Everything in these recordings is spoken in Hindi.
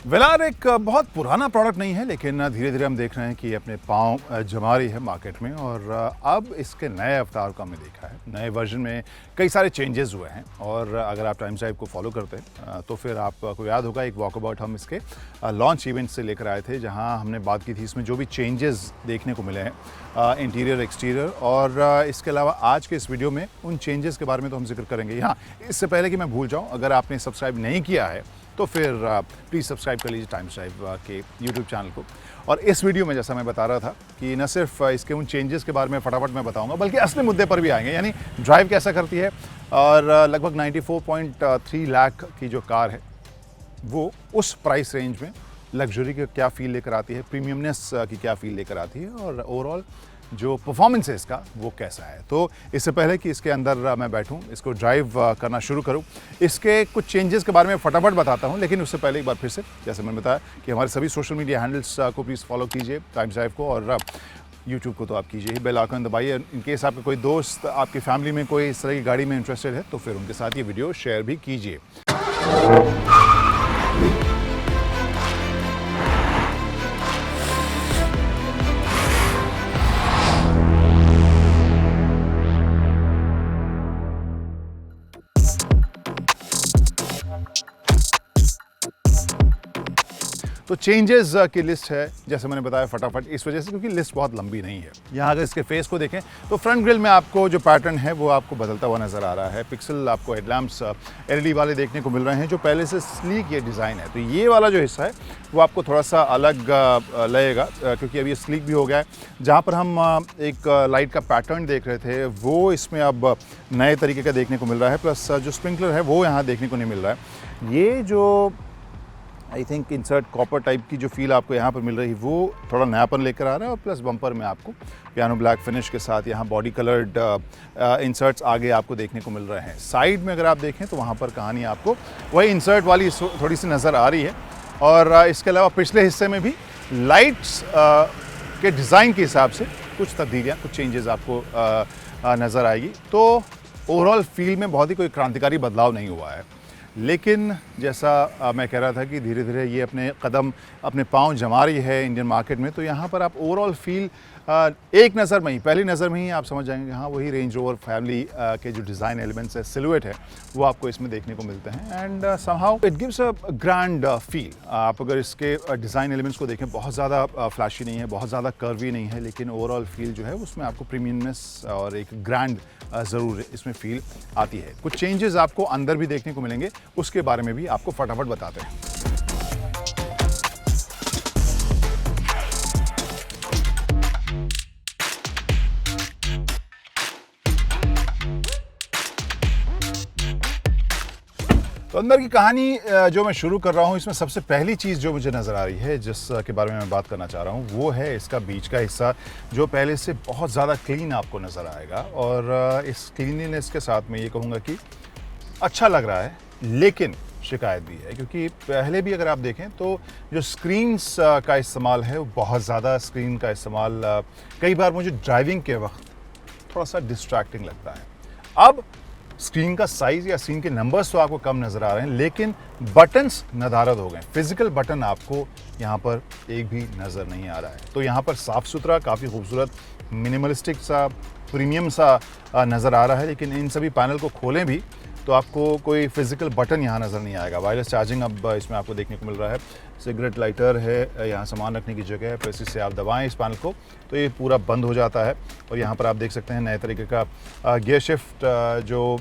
वेलार एक बहुत पुराना प्रोडक्ट नहीं है, लेकिन धीरे धीरे हम देख रहे हैं कि अपने पाँव जमा रही है मार्केट में। और अब इसके नए अवतार को हमने देखा है। नए वर्जन में कई सारे चेंजेस हुए हैं। और अगर आप टाइम्स ड्राइव को फॉलो करते हैं तो फिर आपको याद होगा एक वॉकअबाउट हम इसके लॉन्च इवेंट से लेकर आए थे, जहां हमने बात की थी इसमें जो भी चेंजेस देखने को मिले हैं इंटीरियर एक्सटीरियर। और इसके अलावा आज के इस वीडियो में उन चेंजेस के बारे में तो हम जिक्र करेंगे। हाँ, इससे पहले कि मैं भूल जाऊँ, अगर आपने सब्सक्राइब नहीं किया है तो फिर प्लीज़ सब्सक्राइब कर लीजिए टाइम्स ड्राइव के यूट्यूब चैनल को। और इस वीडियो में जैसा मैं बता रहा था कि न सिर्फ इसके उन चेंजेस के बारे में फटाफट मैं बताऊंगा, बल्कि असली मुद्दे पर भी आएंगे, यानी ड्राइव कैसा करती है। और लगभग 94.3 लाख की जो कार है वो उस प्राइस रेंज में लग्जरी की क्या फील लेकर आती है, प्रीमियमनेस की क्या फील लेकर आती है, और ओवरऑल जो परफॉर्मेंस है इसका वो कैसा है। तो इससे पहले कि इसके अंदर मैं बैठूं, इसको ड्राइव करना शुरू करूं, इसके कुछ चेंजेस के बारे में फटाफट बताता हूं। लेकिन उससे पहले एक बार फिर से, जैसे मैंने बताया, कि हमारे सभी सोशल मीडिया हैंडल्स को प्लीज़ फॉलो कीजिए, टाइम्स ड्राइव को, और यूट्यूब को तो आप कीजिए ही, बेल आइकन दबाइए। इन केस आपका कोई दोस्त, आपकी फैमिली में कोई इस तरह की गाड़ी में इंटरेस्टेड है तो फिर उनके साथ ये वीडियो शेयर भी कीजिए। तो चेंजेस की लिस्ट है, जैसे मैंने बताया फटाफट, इस वजह से क्योंकि लिस्ट बहुत लंबी नहीं है। यहाँ अगर इसके फेस को देखें तो फ्रंट ग्रिल में आपको जो पैटर्न है वो आपको बदलता हुआ नज़र आ रहा है। पिक्सल आपको हेडलैम्प्स एलईडी वाले देखने को मिल रहे हैं, जो पहले से स्लीक ये डिज़ाइन है। तो ये वाला जो हिस्सा है वो आपको थोड़ा सा अलग लगेगा, क्योंकि अब ये स्लीक भी हो गया है। जहाँ पर हम एक लाइट का पैटर्न देख रहे थे वो इसमें अब नए तरीके का देखने को मिल रहा है। प्लस जो स्प्रिंकलर है वो यहाँ देखने को नहीं मिल रहा है। ये जो I think insert copper type की जो फील आपको यहाँ पर मिल रही है वो थोड़ा नयापन लेकर आ रहा है। और प्लस बम्पर में आपको पियानो ब्लैक फिनिश के साथ यहाँ बॉडी कलर्ड इंसर्ट्स आगे आपको देखने को मिल रहे हैं। साइड में अगर आप देखें तो वहाँ पर कहानी आपको वही इंसर्ट वाली थोड़ी सी नज़र आ रही है। और इसके अलावा पिछले हिस्से में भी लाइट्स के डिज़ाइन के हिसाब से कुछ तब्दीलियाँ, कुछ चेंजेस आपको नज़र आएगी। तो ओवरऑल फील में बहुत ही कोई क्रांतिकारी बदलाव नहीं हुआ है। लेकिन जैसा मैं कह रहा था कि धीरे धीरे ये अपने पाँव जमा रही है इंडियन मार्केट में। तो यहाँ पर आप ओवरऑल फील एक नज़र में ही, पहली नज़र में ही आप समझ जाएंगे, हाँ वही रेंज रोवर फैमिली के जो डिज़ाइन एलिमेंट्स है, सिलुएट है, वो आपको इसमें देखने को मिलते हैं। And somehow it gives a grand feel. आप अगर इसके डिज़ाइन एलिमेंट्स को देखें, बहुत ज़्यादा फ्लैशी नहीं है, बहुत ज़्यादा कर्वी नहीं है, लेकिन ओवरऑल फील जो है उसमें आपको प्रीमियमनेस और एक ग्रैंड ज़रूर इसमें फील आती है। कुछ चेंजेस आपको अंदर भी देखने को मिलेंगे, उसके बारे में भी आपको फटाफट बताते हैं। तो अंदर की कहानी जो मैं शुरू कर रहा हूँ, इसमें सबसे पहली चीज़ जो मुझे नज़र आ रही है, जिसके बारे में मैं बात करना चाह रहा हूँ, वो है इसका बीच का हिस्सा, जो पहले से बहुत ज़्यादा क्लीन आपको नज़र आएगा। और इस क्लीनलीनेस के साथ मैं ये कहूँगा कि अच्छा लग रहा है, लेकिन शिकायत भी है। क्योंकि पहले भी अगर आप देखें तो जो स्क्रीन्स का इस्तेमाल है, वो बहुत ज़्यादा स्क्रीन का इस्तेमाल कई बार मुझे ड्राइविंग के वक्त थोड़ा सा डिस्ट्रैक्टिंग लगता है। अब स्क्रीन का साइज़ या स्क्रीन के नंबर्स तो आपको कम नज़र आ रहे हैं, लेकिन बटन्स नदारद हो गए। फिजिकल बटन आपको यहाँ पर एक भी नज़र नहीं आ रहा है। तो यहाँ पर साफ़ सुथरा, काफ़ी खूबसूरत, मिनिमलिस्टिक सा, प्रीमियम सा नज़र आ रहा है। लेकिन इन सभी पैनल को खोलें भी तो आपको कोई फिजिकल बटन यहाँ नज़र नहीं आएगा। वायरलेस चार्जिंग अब इसमें आपको देखने को मिल रहा है। सिगरेट लाइटर है, यहाँ सामान रखने की जगह है, प्रेस से आप दबाएं इस पैनल को तो ये पूरा बंद हो जाता है। और यहाँ पर आप देख सकते हैं नए तरीके का गियर शिफ्ट जो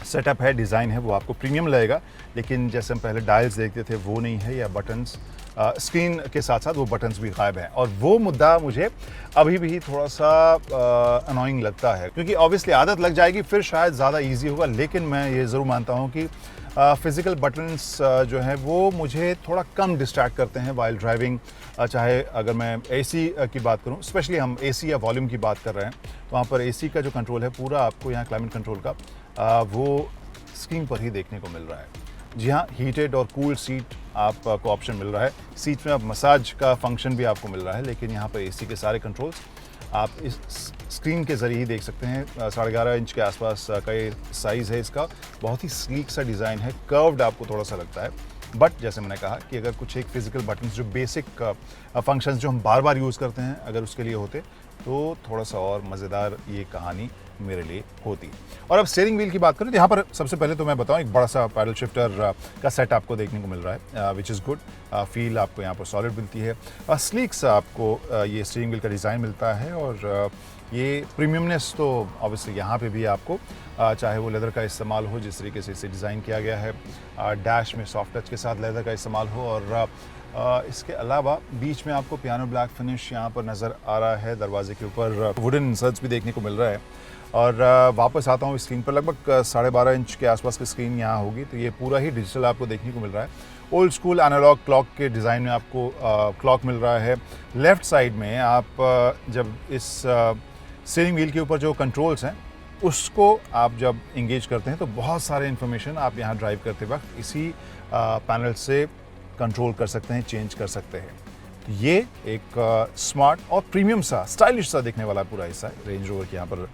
सेटअप है, डिज़ाइन है, वो आपको प्रीमियम लगेगा। लेकिन जैसे हम पहले डायल्स देखते थे वो नहीं है, या बटन्स स्क्रीन के साथ साथ वो बटन्स भी गायब हैं। और वो मुद्दा मुझे अभी भी थोड़ा सा अनोइंग लगता है, क्योंकि ऑब्वियसली आदत लग जाएगी फिर शायद ज़्यादा ईजी होगा। लेकिन मैं ये ज़रूर मानता हूँ कि फिज़िकल बटन्स जो हैं वो मुझे थोड़ा कम डिस्ट्रैक्ट करते हैं वाइल ड्राइविंग। चाहे अगर मैं एसी की बात करूं, स्पेशली हम एसी या वॉल्यूम की बात कर रहे हैं, तो वहाँ पर एसी का जो कंट्रोल है पूरा आपको यहाँ क्लाइमेट कंट्रोल का वो स्क्रीन पर ही देखने को मिल रहा है। जी हाँ, हीटेड और कूल सीट आपको ऑप्शन मिल रहा है। सीट में अब मसाज का फंक्शन भी आपको मिल रहा है। लेकिन यहाँ पर एसी के सारे कंट्रोल्स आप इस स्क्रीन के ज़रिए ही देख सकते हैं। 11.5 इंच के आसपास का ये साइज़ है इसका। बहुत ही स्लीक सा डिज़ाइन है, कर्व्ड आपको थोड़ा सा लगता है। बट जैसे मैंने कहा कि अगर कुछ एक फिजिकल बटन्स जो बेसिक फंक्शंस जो हम बार बार यूज़ करते हैं अगर उसके लिए होते तो थोड़ा सा और मज़ेदार ये कहानी मेरे लिए होती। और अब स्टीयरिंग व्हील की बात करें तो यहाँ पर सबसे पहले तो मैं बताऊँ एक बड़ा सा पैडल शिफ्टर का सेट आपको देखने को मिल रहा है विच इज़ गुड। फील आपको यहाँ पर सॉलिड मिलती है, स्लीक सा आपको ये स्टीयरिंग व्हील का डिज़ाइन मिलता है और ये प्रीमियमनेस तो ऑब्वियसली यहाँ पे भी आपको चाहे वो लेदर का इस्तेमाल हो जिस तरीके से इसे डिज़ाइन किया गया है, डैश में सॉफ्ट टच के साथ लेदर का इस्तेमाल हो और इसके अलावा बीच में आपको पियानो ब्लैक फिनिश यहाँ पर नज़र आ रहा है। दरवाजे के ऊपर वुडन इंसर्ट्स भी देखने को मिल रहा है। और वापस आता हूँ स्क्रीन पर, लगभग 12.5 इंच के आसपास की स्क्रीन यहाँ होगी, तो ये पूरा ही डिजिटल आपको देखने को मिल रहा है। ओल्ड स्कूल एनालॉग क्लॉक के डिज़ाइन में आपको क्लॉक मिल रहा है। लेफ़्ट साइड में आप जब इस स्टीयरिंग व्हील के ऊपर जो कंट्रोल्स हैं उसको आप जब इंगेज करते हैं तो बहुत सारे इन्फॉर्मेशन आप यहाँ ड्राइव करते वक्त इसी पैनल से कंट्रोल कर सकते हैं, चेंज कर सकते हैं। ये एक स्मार्ट और प्रीमियम सा स्टाइलिश सा दिखने वाला पूरा हिस्सा है। रेंज रोवर की यहाँ पर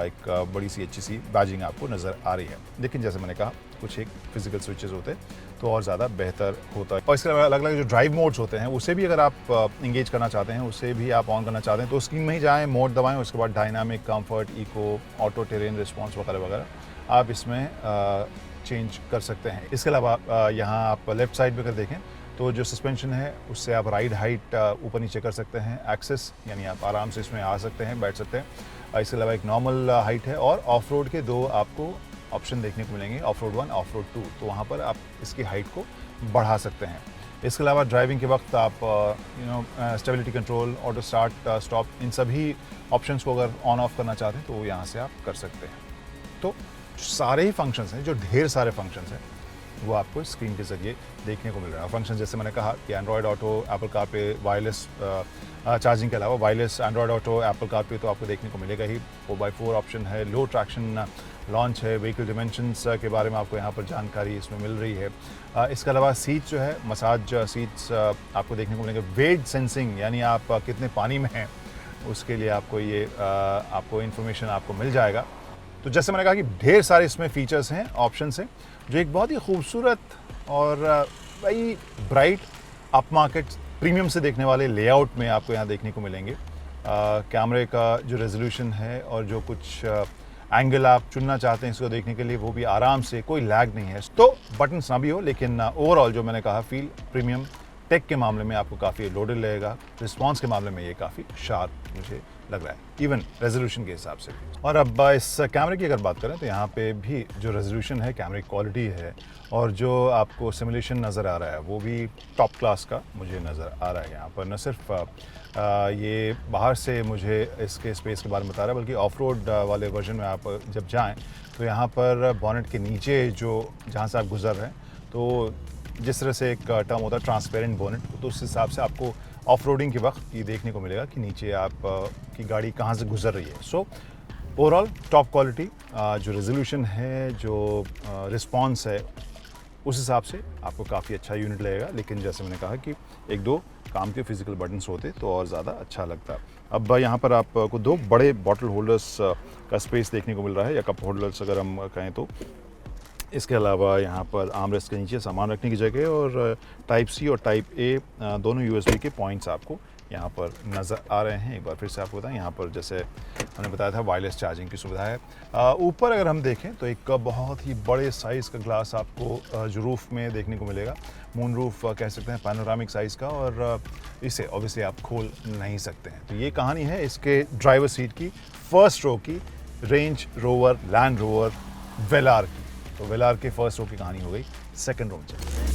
एक बड़ी सी अच्छी सी बैजिंग आपको नज़र आ रही है, लेकिन जैसे मैंने कहा कुछ एक फिजिकल स्विचेस होते तो और ज़्यादा बेहतर होता है। और इसके अलावा अलग अलग जो ड्राइव मोड्स होते हैं उसे भी अगर आप इंगेज करना चाहते हैं, उसे भी आप ऑन करना चाहते हैं तो स्क्रीन में ही जाएँ, मोड दबाएँ, उसके बाद dynamic, comfort, eco, auto terrain response वगैरह वगैरह आप इसमें चेंज कर सकते हैं। इसके अलावा यहाँ आप लेफ़्ट साइड में अगर देखें तो जो सस्पेंशन है उससे आप राइड हाइट ऊपर नीचे कर सकते हैं, एक्सेस यानी आप आराम से इसमें आ सकते हैं, बैठ सकते हैं। इसके अलावा एक नॉर्मल हाइट है और ऑफ रोड के दो आपको ऑप्शन देखने को मिलेंगे, ऑफ रोड 1, ऑफ रोड 2, तो वहाँ पर आप इसकी हाइट को बढ़ा सकते हैं। इसके अलावा ड्राइविंग के वक्त आप stability control, auto start stop, इन सभी ऑप्शंस को अगर ऑन ऑफ करना चाहते हैं तो यहाँ से आप कर सकते हैं। तो सारे ही फंक्शंस हैं, जो ढेर सारे फंक्शंस हैं वो आपको स्क्रीन के ज़रिए देखने को मिल रहा है। फंक्शन जैसे मैंने कहा कि Android auto, Apple CarPlay, wireless charging के अलावा wireless Android auto, Apple CarPlay तो आपको देखने को मिलेगा ही। 4x4 ऑप्शन है, लो ट्रैक्शन लॉन्च है, व्हीकल डिमेंशंस के बारे में आपको यहाँ पर जानकारी इसमें मिल रही है। इसके अलावा सीट जो है, मसाज सीट्स आपको देखने को मिलेंगे। वेट सेंसिंग यानी आप कितने पानी में हैं उसके लिए आपको ये आपको इन्फॉर्मेशन आपको मिल जाएगा। तो जैसे मैंने कहा कि ढेर सारे इसमें फीचर्स हैं, ऑप्शंस हैं, जो एक बहुत ही खूबसूरत और बड़ी ब्राइट अप मार्केट प्रीमियम से देखने वाले लेआउट में आपको यहाँ देखने को मिलेंगे। कैमरे का जो रेजोल्यूशन है और जो कुछ एंगल आप चुनना चाहते हैं इसको देखने के लिए वो भी आराम से, कोई लैग नहीं है। तो बटन्स ना भी हो लेकिन ओवरऑल जो मैंने कहा फील प्रीमियम, टेक के मामले में आपको काफ़ी लोडेड लगेगा, रिस्पॉन्स के मामले में ये काफ़ी शार्प मुझे लग रहा है, इवन रेजोल्यूशन के हिसाब से। और अब इस कैमरे की अगर बात करें तो यहाँ पे भी जो रेजोल्यूशन है, कैमरे की क्वालिटी है और जो आपको सिमुलेशन नज़र आ रहा है वो भी टॉप क्लास का मुझे नज़र आ रहा है। यहाँ पर न सिर्फ ये बाहर से मुझे इसके स्पेस के बारे में बता रहा है बल्कि ऑफ रोड वाले वर्जन में आप जब जाएँ तो यहाँ पर बॉनेट के नीचे जो जहाँ से आप गुजर रहे हैं तो जिस तरह से एक टर्म होता है ट्रांसपेरेंट बोनेट, तो उस हिसाब से आपको ऑफ रोडिंग के वक्त ये देखने को मिलेगा कि नीचे आप की गाड़ी कहाँ से गुजर रही है। सो ओवरऑल टॉप क्वालिटी, जो रेजोल्यूशन है, जो रिस्पॉन्स है, उस हिसाब से आपको काफ़ी अच्छा यूनिट लगेगा। लेकिन जैसे मैंने कहा कि एक दो काम के फिजिकल बटन्स होते तो और ज़्यादा अच्छा लगता। अब यहाँ पर आपको दो बड़े बॉटल होल्डर्स का स्पेस देखने को मिल रहा है, या कप होल्डर्स अगर हम कहें तो। इसके अलावा यहाँ पर आर्मरेस्ट के नीचे सामान रखने की जगह और टाइप सी और टाइप ए दोनों यूएसबी के पॉइंट्स आपको यहाँ पर नज़र आ रहे हैं। एक बार फिर से आपको बताएं, यहाँ पर जैसे हमने बताया था वायरलेस चार्जिंग की सुविधा है। ऊपर अगर हम देखें तो एक बहुत ही बड़े साइज़ का ग्लास आपको जो रूफ़ में देखने को मिलेगा, मून रूफ कह सकते हैं, पैनोरामिक साइज़ का, और इसे ऑब्वियसली आप खोल नहीं सकते हैं। तो ये कहानी है इसके ड्राइवर सीट की, फर्स्ट रो की, रेंज रोवर लैंड रोवर वेलार की। तो वेलार के फर्स्ट रो की कहानी हो गई, सेकंड रो में चलते हैं।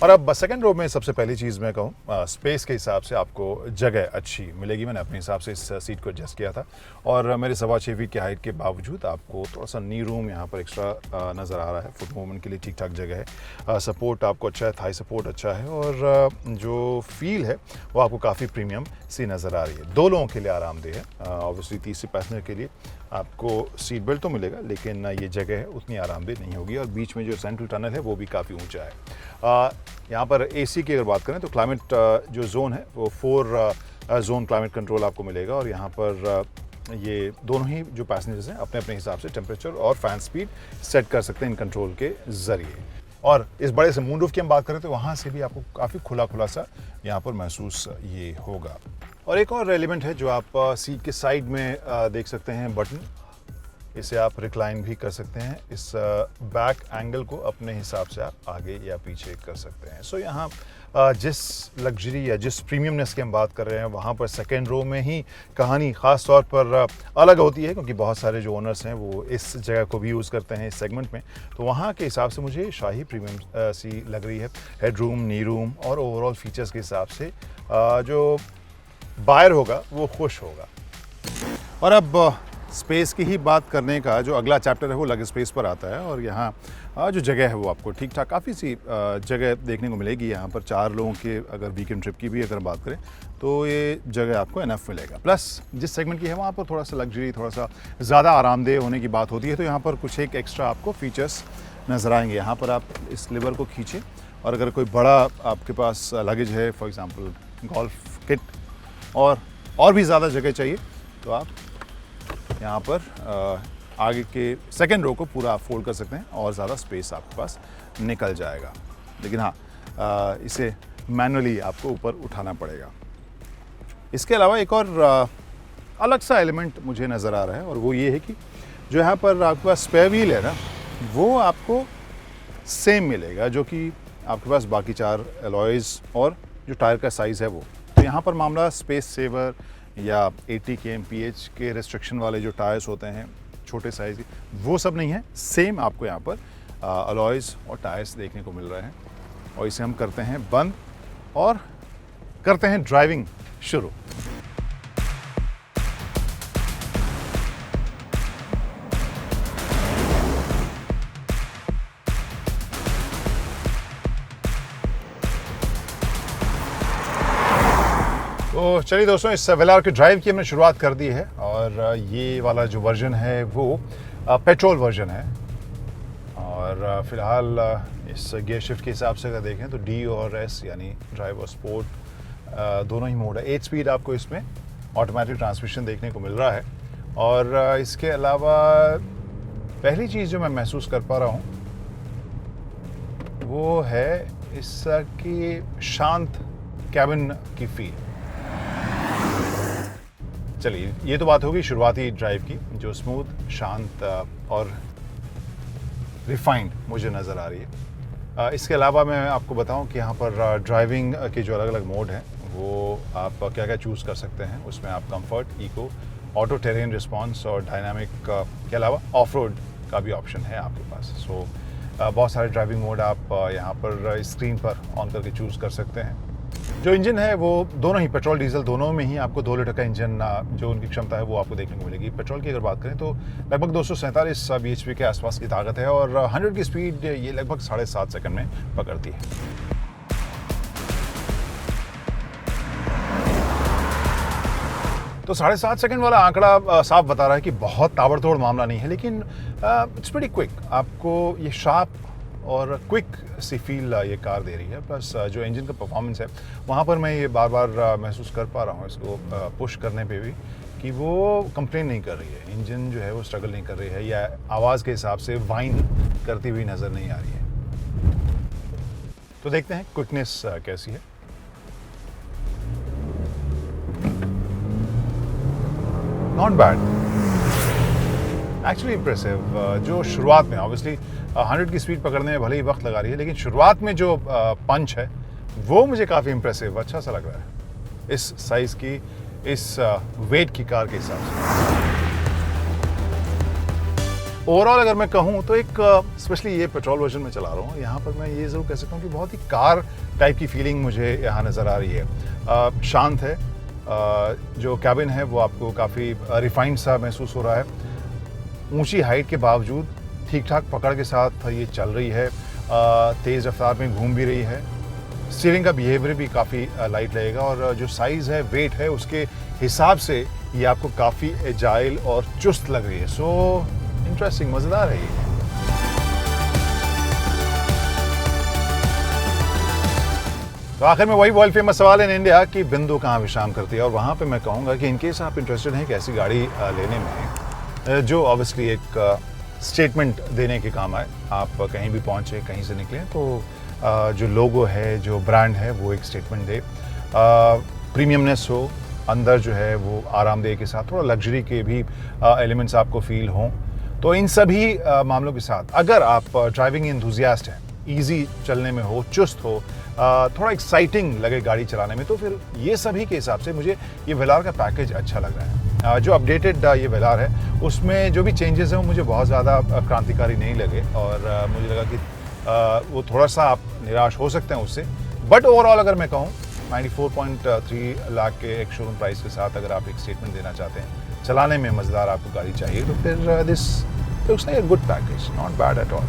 और अब सेकंड रो में सबसे पहली चीज़ मैं कहूँ, स्पेस के हिसाब से आपको जगह अच्छी मिलेगी। मैंने अपने हिसाब से इस सीट को एडजस्ट किया था और मेरे 6.25 फीट की हाइट के बावजूद आपको थोड़ा सा नी रूम यहाँ पर एक्स्ट्रा नज़र आ रहा है। फुट मूवमेंट के लिए ठीक ठाक जगह है, सपोर्ट आपको अच्छा है, थाई सपोर्ट अच्छा है, और जो फील है वो आपको काफ़ी प्रीमियम सी नज़र आ रही है। दो लोगों के लिए आरामदेह है। ऑब्वियसली तीसरे पैसेंजर के लिए आपको सीट बेल्ट तो मिलेगा लेकिन ये जगह है उतनी आरामदेह नहीं होगी, और बीच में जो सेंट्रल टनल है वो भी काफ़ी ऊंचा है। यहाँ पर एसी की अगर बात करें तो क्लाइमेट जो जोन है वो 4 जोन क्लाइमेट कंट्रोल आपको मिलेगा, और यहाँ पर ये दोनों ही जो पैसेंजर्स हैं अपने अपने हिसाब से टेम्परेचर और फैन स्पीड सेट कर सकते हैं इन कंट्रोल के ज़रिए। और इस बड़े से मून रूफ की हम बात करें तो वहाँ से भी आपको काफ़ी खुला खुला सा यहाँ पर महसूस ये होगा। और एक और एलिमेंट है जो आप सीट के साइड में देख सकते हैं, बटन। इसे आप रिक्लाइन भी कर सकते हैं। इस बैक एंगल को अपने हिसाब से आप आगे या पीछे कर सकते हैं। सो यहाँ जिस लग्जरी या जिस प्रीमियमनेस की हम बात कर रहे हैं वहाँ पर सेकेंड रो में ही कहानी ख़ास तौर पर अलग होती है, क्योंकि बहुत सारे जो ओनर्स हैं वो इस जगह को भी यूज़ करते हैं इस सेगमेंट में। तो वहाँ के हिसाब से मुझे शाही प्रीमियम सी लग रही है। हेड रूम, नी रूम और ओवरऑल फीचर्स के हिसाब से जो बायर होगा वो खुश होगा। और अब स्पेस की ही बात करने का जो अगला चैप्टर है वो लग स्पेस पर आता है। और यहाँ जो जगह है वो आपको ठीक ठाक काफ़ी सी जगह देखने को मिलेगी। यहाँ पर 4 लोगों के अगर वीकेंड ट्रिप की भी अगर बात करें तो ये जगह आपको इनफ मिलेगा। प्लस जिस सेगमेंट की है वहाँ पर थोड़ा सा लग्जरी, थोड़ा सा ज़्यादा आरामदेह होने की बात होती है, तो यहाँ पर कुछ एक एक्स्ट्रा आपको फीचर्स नज़र आएंगे। यहाँ पर आप इस लीवर को खींचें और अगर कोई बड़ा आपके पास लगेज है, फॉर एग्ज़ाम्पल गोल्फ किट और भी ज़्यादा जगह चाहिए, तो आप यहाँ पर आगे के सेकेंड रो को पूरा फोल्ड कर सकते हैं और ज़्यादा स्पेस आपके पास निकल जाएगा। लेकिन हाँ, इसे मैनुअली आपको ऊपर उठाना पड़ेगा। इसके अलावा एक और अलग सा एलिमेंट मुझे नज़र आ रहा है, और वो ये है कि जो यहाँ पर आपके पास स्पेयर व्हील है ना, वो आपको सेम मिलेगा जो कि आपके पास बाकी 4 अलॉयज़ और जो टायर का साइज़ है वो। तो यहाँ पर मामला स्पेस सेवर या 80 kmph के रेस्ट्रिक्शन वाले जो टायर्स होते हैं छोटे साइज़ के, वो सब नहीं है। सेम आपको यहाँ पर अलॉयज़ और टायर्स देखने को मिल रहे हैं। और इसे हम करते हैं बंद और करते हैं ड्राइविंग शुरू। तो चलिए दोस्तों, इस वेलार की ड्राइव की हमने शुरुआत कर दी है। और ये वाला जो वर्जन है वो पेट्रोल वर्जन है। और फिलहाल इस गियर शिफ्ट के हिसाब से अगर देखें तो डी और एस यानी ड्राइव और स्पोर्ट दोनों ही मोड है। 8 स्पीड आपको इसमें ऑटोमेटिक ट्रांसमिशन देखने को मिल रहा है। और इसके अलावा पहली चीज़ जो मैं महसूस कर पा रहा हूँ वो है इसकी शांत कैबिन की फील। चलिए, ये तो बात होगी शुरुआती ड्राइव की, जो स्मूथ, शांत और रिफाइंड मुझे नज़र आ रही है। इसके अलावा मैं आपको बताऊं कि यहाँ पर ड्राइविंग के जो अलग अलग मोड हैं वो आप क्या क्या चूज़ कर सकते हैं। उसमें आप comfort, eco, auto terrain response और डायनामिक के अलावा ऑफ रोड का भी ऑप्शन है आपके पास। सो बहुत सारे ड्राइविंग मोड आप यहाँ पर स्क्रीन पर ऑन करके चूज़ कर सकते हैं। जो इंजन है वो दोनों ही पेट्रोल डीजल दोनों में ही आपको 2 लीटर का इंजन जो उनकी क्षमता है वो आपको देखने को मिलेगी। पेट्रोल की अगर बात करें तो लगभग 247 bhp के आसपास की ताकत है और 100 की स्पीड ये लगभग 7.5 सेकंड में पकड़ती है। तो 7.5 सेकंड वाला आंकड़ा साफ बता रहा है कि बहुत ताबड़तोड़ मामला नहीं है, लेकिन इट्स प्रीटी क्विक। आपको ये शार्प और क्विक सी फील ये कार दे रही है। प्लस जो इंजन का परफॉर्मेंस है वहाँ पर मैं ये बार बार महसूस कर पा रहा हूँ इसको पुश करने पे भी कि वो कंप्लेन नहीं कर रही है। इंजन जो है वो स्ट्रगल नहीं कर रही है या आवाज़ के हिसाब से वाइन करती हुई नज़र नहीं आ रही है। तो देखते हैं क्विकनेस कैसी है। Not bad, actually impressive. जो शुरुआत में ऑब्वियसली 100 की स्पीड पकड़ने में भले ही वक्त लगा रही है, लेकिन शुरुआत में जो पंच है वो मुझे काफ़ी इम्प्रेसिव, अच्छा सा लग रहा है इस साइज़ की, इस वेट की कार के हिसाब से। ओवरऑल अगर मैं कहूँ तो एक स्पेशली ये पेट्रोल वर्जन में चला रहा हूँ, यहाँ पर मैं ये ज़रूर कह सकता हूँ कि बहुत ही कार टाइप की फीलिंग मुझे यहाँ नज़र आ रही है। शांत है, जो कैबिन है वो आपको काफ़ी रिफाइंड सा महसूस हो रहा है। ऊंची हाइट के बावजूद ठीक ठाक पकड़ के साथ ये चल रही है, तेज़ रफ्तार में घूम भी रही है। स्टीयरिंग का बिहेवियर भी काफ़ी लाइट लगेगा और जो साइज़ है, वेट है, उसके हिसाब से ये आपको काफ़ी एजाइल और चुस्त लग रही है। सो इंटरेस्टिंग, मज़ेदार है ये। तो आखिर में वही वर्ल्ड फेमस सवाल इन इंडिया कि बिंदु कहाँ विश्राम करती है। और वहाँ पे मैं कहूँगा कि इनकेस आप इंटरेस्टेड हैं कि ऐसी गाड़ी लेने में जो ऑब्वियसली एक स्टेटमेंट देने के काम आए, आप कहीं भी पहुँचे, कहीं से निकलें तो जो लोगो है, जो ब्रांड है, वो एक स्टेटमेंट दे। प्रीमियमनेस हो, अंदर जो है वो आरामदेह के साथ थोड़ा लग्जरी के भी एलिमेंट्स आपको फील हों। तो इन सभी मामलों के साथ अगर आप ड्राइविंग एंथुजियास्ट हैं, इजी चलने में हो, चुस्त हो, थोड़ा एक्साइटिंग लगे गाड़ी चलाने में, तो फिर ये सभी के हिसाब से मुझे ये वेलार का पैकेज अच्छा लग रहा है। जो अपडेटेड ये वेलार है उसमें जो भी चेंजेस हैं वो मुझे बहुत ज़्यादा क्रांतिकारी नहीं लगे और मुझे लगा कि वो थोड़ा सा आप निराश हो सकते हैं उससे। बट ओवरऑल अगर मैं कहूँ 94.3 लाख के एक शोरूम प्राइस के साथ अगर आप एक स्टेटमेंट देना चाहते हैं, चलाने में मज़ेदार आपको गाड़ी चाहिए, तो फिर this looks like a good package, not bad at all.